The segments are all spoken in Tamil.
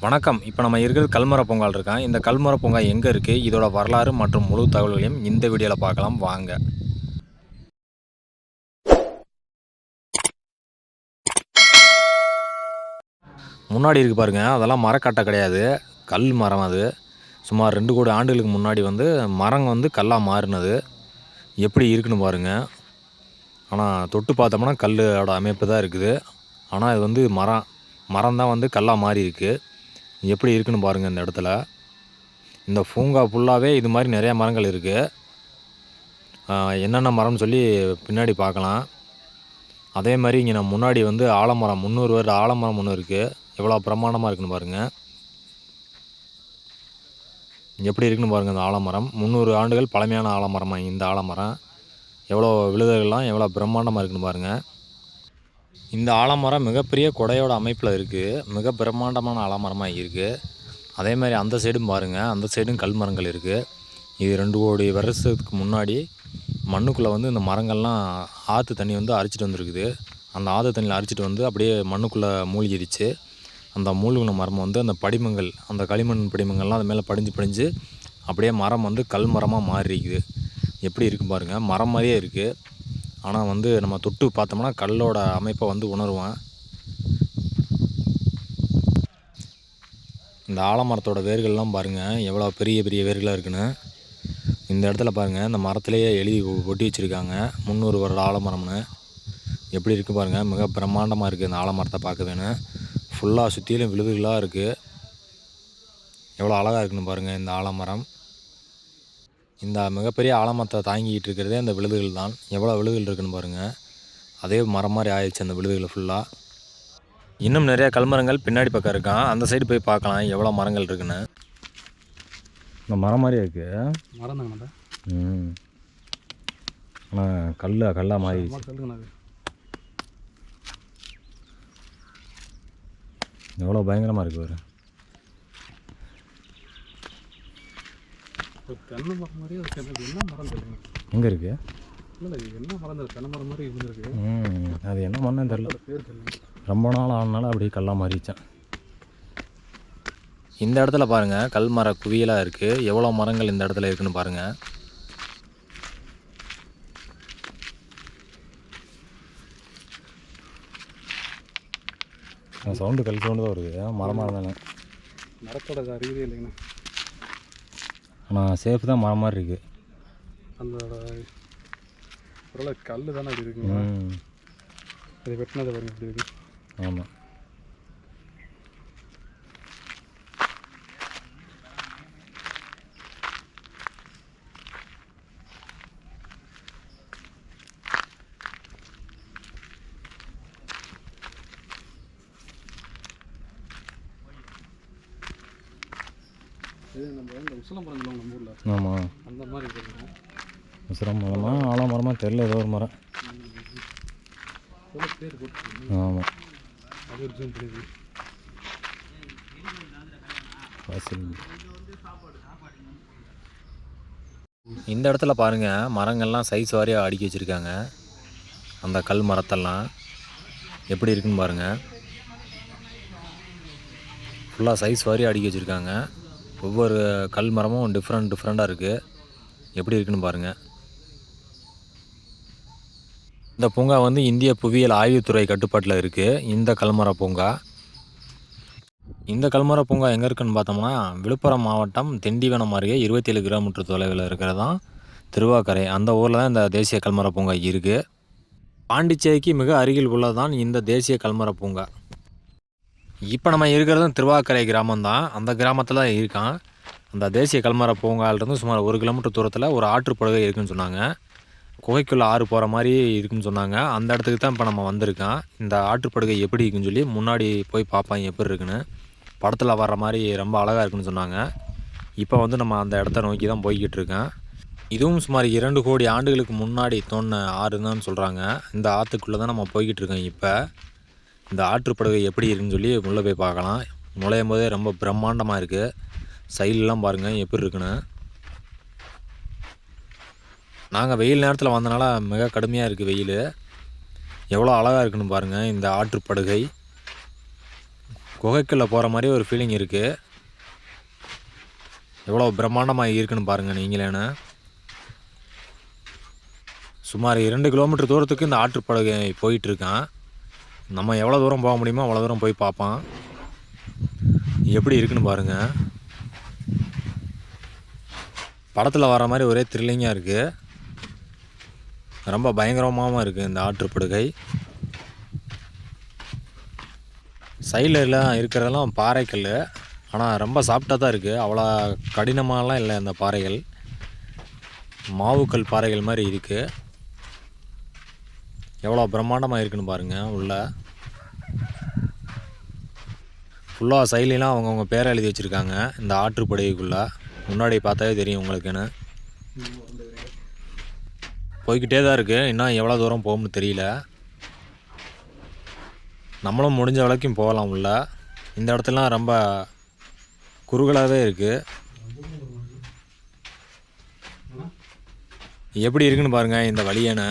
வணக்கம். இப்போ நம்ம இருக்கிறது கல்மர பூங்கால இருக்கோம். இந்த கல்மர பூங்கா எங்கே இருக்குது, இதோட வரலாறு மற்றும் முழு தகவல்களையும் இந்த வீடியோவில் பார்க்கலாம் வாங்க. முன்னாடி இருக்குது பாருங்க, அதெல்லாம் மரக்கட்டை கிடையாது, கல் மரம். அது சுமார் 2 கோடி ஆண்டுகளுக்கு முன்னாடி மரம் கல்லாக மாறினது. எப்படி இருக்குன்னு பாருங்கள். ஆனால் தொட்டு பார்த்தோம்னா கல்லோட அமைப்பு தான் இருக்குது. ஆனால் இது மரம் தான் கல்லாக மாறி இருக்குது. எப்படி இருக்குன்னு பாருங்கள். இந்த இடத்துல இந்த பூங்கா ஃபுல்லாகவே இது மாதிரி நிறையா மரங்கள் இருக்குது. என்னென்ன மரம்னு சொல்லி பின்னாடி பார்க்கலாம். அதே மாதிரி இங்கே நம்ம முன்னாடி ஆலமரம், 300 வருட ஆலமரம் ஒன்று இருக்குது. எவ்வளோ பிரமாண்டமாக இருக்குன்னு பாருங்கள். எப்படி இருக்குன்னு பாருங்கள். இந்த ஆலமரம் 300 ஆண்டுகள் பழமையான ஆலமரமாக இந்த ஆலமரம். எவ்வளோ விழுதுகள்லாம் எவ்வளோ பிரம்மாண்டமாக இருக்குன்னு பாருங்கள். இந்த ஆலமரம் மிகப்பெரிய கொடையோட அமைப்பில் இருக்குது. மிக பிரம்மாண்டமான ஆலமரமாக இருக்குது. அதே மாதிரி அந்த சைடும் பாருங்கள், அந்த சைடும் கல் மரங்கள் இருக்குது. இது 2 கோடி வருஷத்துக்கு முன்னாடி மண்ணுக்குள்ளே இந்த மரங்கள்லாம் ஆற்று தண்ணி அரிச்சிட்டு வந்துருக்குது. அந்த ஆற்று தண்ணியில் அரிச்சிட்டு அப்படியே மண்ணுக்குள்ளே மூழ்கிடுச்சு. அந்த மூழ்கின மரம் அந்த படிமங்கள், அந்த களிமண் படிமங்கள்லாம் அது மேலே படிஞ்சு அப்படியே மரம் கல் மரமாக மாறிக்குது. எப்படி இருக்குது பாருங்கள். மரம் மாதிரியே இருக்குது. ஆனால் நம்ம தொட்டு பார்த்தோம்னா கல்லோட அமைப்பை உணருவோம். இந்த ஆலமரத்தோட வேர்கள்லாம் பாருங்கள், எவ்வளோ பெரிய பெரிய வேர்களாக இருக்குன்னு. இந்த இடத்துல பாருங்கள், இந்த மரத்துலேயே எழுதி ஒட்டி வச்சுருக்காங்க 300 வருட ஆலமரம்னு. எப்படி இருக்குது பாருங்கள். மிக பிரம்மாண்டமாக இருக்குது இந்த ஆலமரத்தை பார்க்க வேணும். ஃபுல்லாக சுற்றிலும் விழுதுகளாக இருக்குது. எவ்வளோ அழகாக இருக்குன்னு பாருங்கள் இந்த ஆலமரம். இந்த மிகப்பெரிய ஆலமரத்தை தாங்கிக்கிட்டு இருக்கிறதே அந்த விழுதுகள் தான். எவ்வளோ விழுதுகள் இருக்குன்னு பாருங்கள். அதே மரம் மாதிரி ஆயிடுச்சு அந்த விழுதுகள் ஃபுல்லாக. இன்னும் நிறையா கல்மரங்கள் பின்னாடி பக்கம் இருக்கான். அந்த சைடு போய் பார்க்கலாம் எவ்வளோ மரங்கள் இருக்குன்னு. இந்த மரம் மாதிரியே இருக்குது. மரம் தாங்கண்ணா. ஆனால் கல்லாக மாறி எவ்வளோ பயங்கரமாக இருக்குது ஒரு தென்னை மரம் மாதிரியே என்ன மரம் தெரியுங்க? எங்கே இருக்குது? இல்லை என்ன மரம் தெரியல, தென்னை மரம் மாதிரி இருந்திருக்கு. அது என்ன மரம் தெரியல, பேர் தெரியல. ரொம்ப நாள் ஆனாலும் அப்படியே கல்லாக மாறிச்சேன். இந்த இடத்துல பாருங்கள், கல் மர குவியலாக இருக்குது. எவ்வளோ மரங்கள் இந்த இடத்துல இருக்குதுன்னு பாருங்கள். கல் சவுண்டு தான் வருது. மரமாக இருந்தானே மரத்தோட அறிகுறி இல்லைங்கண்ணா. ஆனால் சேஃப் தான் மரம் மாதிரி இருக்குது. அந்த கல் தானே அப்படி இருக்குங்க. அது வெட்டினதை பாருங்க அப்படி இருக்கு. ஆமாம். இது நம்ம இந்த உசலமரம் சொல்லுவாங்க நம்ம ஊரில். ஆமாம், அந்த மாதிரி இருக்குங்க. உசரம் மரமா ஆலமரமா தெரியல, ஏதோ ஒரு மரம். பேர் போட்டு. ஆமாம், அது ஒரு ஜூம் பண்ணுது. இந்த இடத்துல பாருங்கள், மரங்கள்லாம் சைஸ் வாரியாக அடுக்கி வச்சுருக்காங்க. அந்த கல் மரத்தெல்லாம் எப்படி இருக்குன்னு பாருங்கள். ஃபுல்லாக சைஸ் வாரியாக அடுக்கி வச்சுருக்காங்க. ஒவ்வொரு கல் மரமும் டிஃப்ரெண்ட்டாக இருக்குது. எப்படி இருக்குன்னு பாருங்கள். இந்த பூங்கா இந்திய புவியியல் ஆய்வுத்துறை கட்டுப்பாட்டில் இருக்குது. இந்த கல்மர பூங்கா எங்கே இருக்குதுன்னு பார்த்தோம்னா, விழுப்புரம் மாவட்டம் திண்டிவனம் அருகே 27 கிலோமீட்டர் தொலைவில் இருக்கிறதான் திருவாக்கரை. அந்த ஊரில் தான் இந்த தேசிய கல்மர பூங்கா இருக்குது. பாண்டிச்சேரிக்கு மிக அருகில் உள்ளதான் இந்த தேசிய கல்மர பூங்கா. இப்போ நம்ம இருக்கிறதும் திருவாக்கரை கிராமம்தான். அந்த கிராமத்தில் தான் இருக்கான். அந்த தேசிய கல்மர பூங்காலிருந்து சுமார் 1 கிலோமீட்டர் தூரத்தில் ஒரு ஆற்றுப்படுகை இருக்குதுன்னு சொன்னாங்க. குகைக்குள்ளே ஆறு போகிற மாதிரி இருக்குதுன்னு சொன்னாங்க. அந்த இடத்துக்கு தான் இப்போ நம்ம வந்திருக்கோம். இந்த ஆற்றுப்படுகை எப்படி இருக்குன்னு சொல்லி முன்னாடி போய் பார்ப்பாங்க எப்படி இருக்குன்னு. படத்தில் வர்ற மாதிரி ரொம்ப அழகாக இருக்குன்னு சொன்னாங்க. இப்போ நம்ம அந்த இடத்த நோக்கி தான் போய்கிட்டு இருக்கேன். இதுவும் சுமார் 2 கோடி ஆண்டுகளுக்கு முன்னாடி தோன்றின ஆறு தான் சொல்கிறாங்க. இந்த ஆற்றுக்குள்ளே தான் நம்ம போய்கிட்டு இருக்கோம். இப்போ இந்த ஆற்றுப்படுகை எப்படி இருக்குன்னு சொல்லி உள்ளே போய் பார்க்கலாம். நுழையும் போதே ரொம்ப பிரம்மாண்டமாக இருக்குது. சைட்லாம் பாருங்கள் எப்படி இருக்குன்னு. நாங்கள் வெயில் நேரத்தில் வந்தனால மிக கடுமையாக இருக்குது வெயில். எவ்வளோ அழகாக இருக்குன்னு பாருங்கள் இந்த ஆற்றுப்படுகை. குகைக்குள்ளே போகிற மாதிரி ஒரு ஃபீலிங் இருக்குது. எவ்வளோ பிரம்மாண்டமாக இருக்குன்னு பாருங்கள் நீங்களேன்னு. சுமார் 2 கிலோமீட்டர் தூரத்துக்கு இந்த ஆற்றுப்படுகை போயிட்டுருக்கான். நம்ம எவ்வளோ தூரம் போக முடியுமோ அவ்வளோ தூரம் போய் பார்ப்பான். எப்படி இருக்குன்னு பாருங்கள். படத்தில் வர மாதிரி ஒரே த்ரில்லிங்காக இருக்குது. ரொம்ப பயங்கரமாகவும் இருக்குது இந்த ஆற்றுப்படுகை. சைடில் எல்லாம் இருக்கிறதெல்லாம் பாறைக்கல். ஆனால் ரொம்ப சாஃப்டாக தான் இருக்குது. அவ்வளோ கடினமாகலாம் இல்லை இந்த பாறைகள். மாவுக்கல் பாறைகள் மாதிரி இருக்குது. எவ்வளோ பிரம்மாண்டமாக இருக்குன்னு பாருங்கள். உள்ள ஃபுல்லாக சைட்லாம் அவங்கவுங்க பேரை எழுதி வச்சுருக்காங்க இந்த ஆற்றுப்படுகைக்குள்ளே. முன்னாடி பார்த்தாவே தெரியும் உங்களுக்குன்னு. போய்கிட்டே தான் இருக்குது. இன்னும் எவ்வளோ தூரம் போகும்னு தெரியல. நம்மளும் முடிஞ்ச வரைக்கும் போகலாம் உள்ள. இந்த இடத்துலலாம் ரொம்ப குறுகலாகவே இருக்குது. எப்படி இருக்குன்னு பாருங்கள் இந்த வழியேன்னு.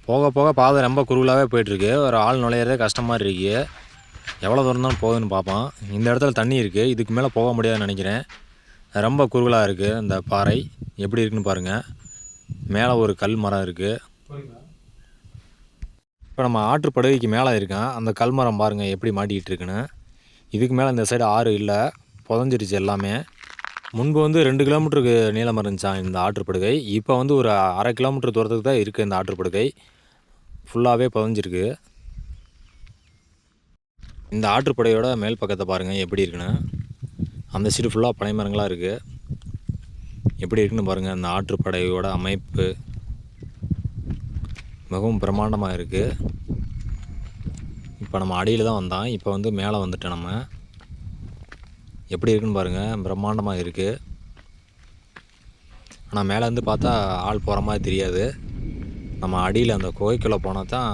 போக போக பாதை ரொம்ப குறுகலாகவே போயிட்டுருக்கு. ஒரு ஆள் நுழையிறதே கஷ்டமாக இருக்குது. எவ்வளோ தூரம் தான் போகுதுன்னு பார்ப்போம். இந்த இடத்துல தண்ணி இருக்குது. இதுக்கு மேலே போக முடியாதுன்னு நினைக்கிறேன். ரொம்ப குறுகலாக இருக்குது இந்த பாறை. எப்படி இருக்குன்னு பாருங்கள். மேலே ஒரு கல் மரம் இருக்குது. இப்போ நம்ம ஆற்றுப்படுகைக்கு மேலே இருக்கேன். அந்த கல் மரம் பாருங்கள் எப்படி மாட்டிக்கிட்டு இருக்குன்னு. இதுக்கு மேலே இந்த சைடு ஆறு இல்லை, புதஞ்சிருச்சு எல்லாமே. முன்பு வந்து 2 கிலோமீட்டருக்கு நீளம் இருந்துச்சான் இந்த ஆற்றுப்படுகை. இப்போ வந்து ஒரு 1/2 கிலோமீட்டர் தூரத்துக்கு தான் இருக்குது இந்த ஆற்றுப்படுகை. ஃபுல்லாகவே புதஞ்சிருக்கு. இந்த ஆற்றுப்படுகையோட மேல் பக்கத்தை பாருங்கள் எப்படி இருக்குன்னு. அந்த சைடு ஃபுல்லாக பனை மரங்களாக இருக்குது. எப்படி இருக்குன்னு பாருங்கள். அந்த ஆற்றுப்படுகையோட அமைப்பு மிகவும் பிரம்மாண்டமாக இருக்குது. இப்போ நம்ம அடியில் தான் வந்தோம். இப்போ வந்து மேலே வந்துட்டோம் நம்ம. எப்படி இருக்குன்னு பாருங்கள். பிரம்மாண்டமாக இருக்குது. ஆனால் மேலே இருந்து பார்த்தா ஆள் போகிற மாதிரி தெரியாது. நம்ம அடியில் அந்த குகைக்குள்ளே போனால் தான்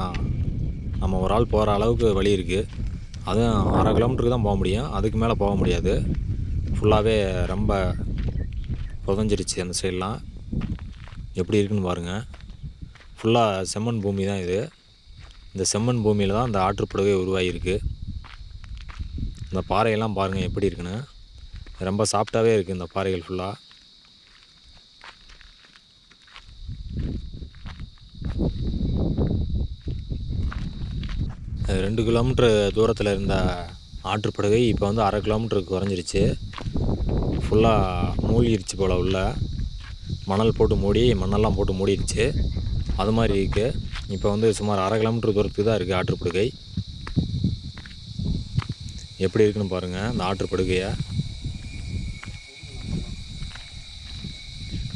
நம்ம ஒரு ஆள் போகிற அளவுக்கு வழி இருக்குது. அதுவும் 1/2 கிலோமீட்டருக்கு தான் போக முடியும். அதுக்கு மேலே போக முடியாது. ஃபுல்லாகவே ரொம்ப புதஞ்சிருச்சு அந்த சைடெலாம். எப்படி இருக்குன்னு பாருங்கள். ஃபுல்லாக செம்மண் பூமி தான் இது. இந்த செம்மண் பூமியில் தான் இந்த ஆற்றுப்படுகை உருவாகிருக்கு. இந்த பாறையெல்லாம் பாருங்கள் எப்படி இருக்குன்னு. ரொம்ப சாஃப்டாகவே இருக்குது இந்த பாறைகள் ஃபுல்லாக. அது 2 கிலோமீட்ரு தூரத்தில் இருந்த ஆற்றுப்படுகை இப்போ வந்து 1/2 கிலோமீட்டருக்கு குறைஞ்சிருச்சு. ஃபுல்லாக மூழ்கிருச்சு போல். உள்ள மணல் போட்டு மூடி, மண்ணெல்லாம் போட்டு மூடிடுச்சு. அது மாதிரி இருக்குது. இப்போ வந்து சுமார் 1/2 கிலோமீட்டர் தூரத்துக்கு தான் இருக்குது ஆற்றுப்படுகை. எப்படி இருக்குன்னு பாருங்கள் இந்த ஆற்றுப்படுகையை.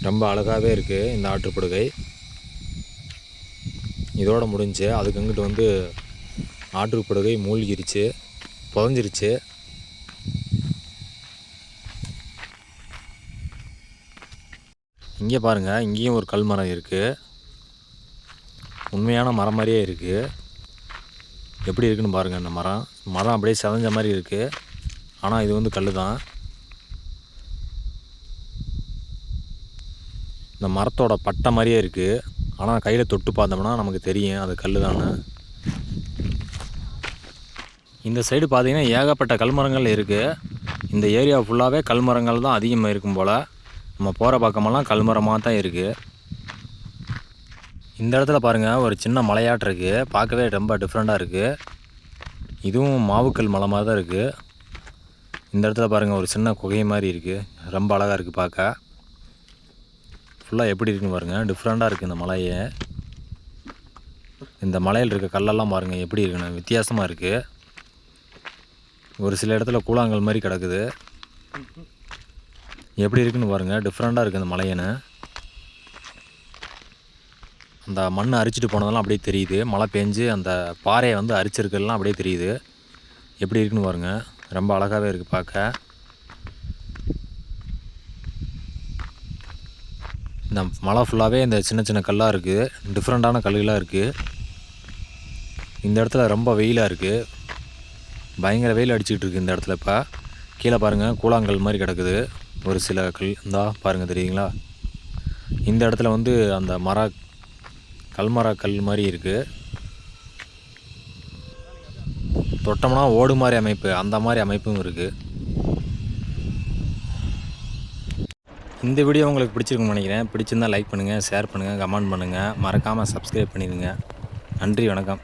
ரொம்ப அழகாகவே இருக்குது இந்த ஆற்றுப்படுகை. இதோட முடிஞ்சு அதுக்கு அங்கிட்டு வந்து ஆற்றுப்படுகை மூழ்கிருச்சு, புதஞ்சிருச்சு. இங்கே பாருங்கள். இங்கேயும் ஒரு கல் மரம் இருக்குது. உண்மையான மரம் மாதிரியே இருக்குது. எப்படி இருக்குன்னு பாருங்கள். இந்த மரம் அப்படியே செதஞ்ச மாதிரி இருக்குது. ஆனால் இது வந்து கல் தான். இந்த மரத்தோட பட்டை மாதிரியே இருக்குது. ஆனால் கையில் தொட்டு பார்த்தோம்னா நமக்கு தெரியும் அது கல் தானே. இந்த சைடு பார்த்திங்கன்னா ஏகப்பட்ட கல்மரங்கள் இருக்குது. இந்த ஏரியா ஃபுல்லாகவே கல்மரங்கள் தான் அதிகமாக இருக்கும் போல். நம்ம போகிற பக்கமெல்லாம் கல்மரமாக தான் இருக்குது. இந்த இடத்துல பாருங்கள் ஒரு சின்ன மலையாட்டு இருக்குது. பார்க்கவே ரொம்ப டிஃப்ரெண்ட்டாக இருக்குது. இதுவும் மாவுக்கல் மலை மாதிரி தான் இருக்குது. இந்த இடத்துல பாருங்கள் ஒரு சின்ன குகை மாதிரி இருக்குது. ரொம்ப அழகாக இருக்குது பார்க்க. ஃபுல்லாக எப்படி இருக்குன்னு பாருங்கள். டிஃப்ரெண்ட்டாக இருக்குது இந்த மலையை. இந்த மலையில் இருக்க கல்லெல்லாம் பாருங்கள் எப்படி இருக்குன்னு. வித்தியாசமாக இருக்குது. ஒரு சில இடத்துல கூழாங்கல் மாதிரி கிடக்குது. எப்படி இருக்குன்னு பாருங்கள். டிஃப்ரெண்ட்டாக இருக்குது அந்த மலையன்னு. அந்த மண் அரிச்சிட்டு போனதெல்லாம் அப்படியே தெரியுது. மழை பெஞ்சு அந்த பாறையை வந்து அரிச்சிருக்கலாம் அப்படியே தெரியுது. எப்படி இருக்குன்னு பாருங்கள். ரொம்ப அழகாகவே இருக்குது பார்க்க. இந்த மலை ஃபுல்லாகவே இந்த சின்ன சின்ன கல்லாக இருக்குது. டிஃப்ரெண்ட்டான கல்லுகளாக இருக்குது. இந்த இடத்துல ரொம்ப வெயிலாக இருக்குது. பயங்கர வெயில் அடிச்சுக்கிட்டு இருக்குது இந்த இடத்துல. இப்போ கீழே பாருங்கள் கூழாங்கல் மாதிரி கிடக்குது. ஒரு சில கல் இந்தா பாருங்கள் தெரியுங்களா. இந்த இடத்துல வந்து அந்த கல்மர கல் மாதிரி இருக்குது. தொட்டோம்னா ஓடு மாதிரி அமைப்பு, அந்த மாதிரி அமைப்பும் இருக்குது. இந்த வீடியோ உங்களுக்கு பிடிச்சிருக்குன்னு நினைக்கிறேன். பிடிச்சிருந்தால் லைக் பண்ணுங்கள், ஷேர் பண்ணுங்கள், கமெண்ட் பண்ணுங்கள். மறக்காமல் சப்ஸ்கிரைப் பண்ணிடுங்க. நன்றி, வணக்கம்.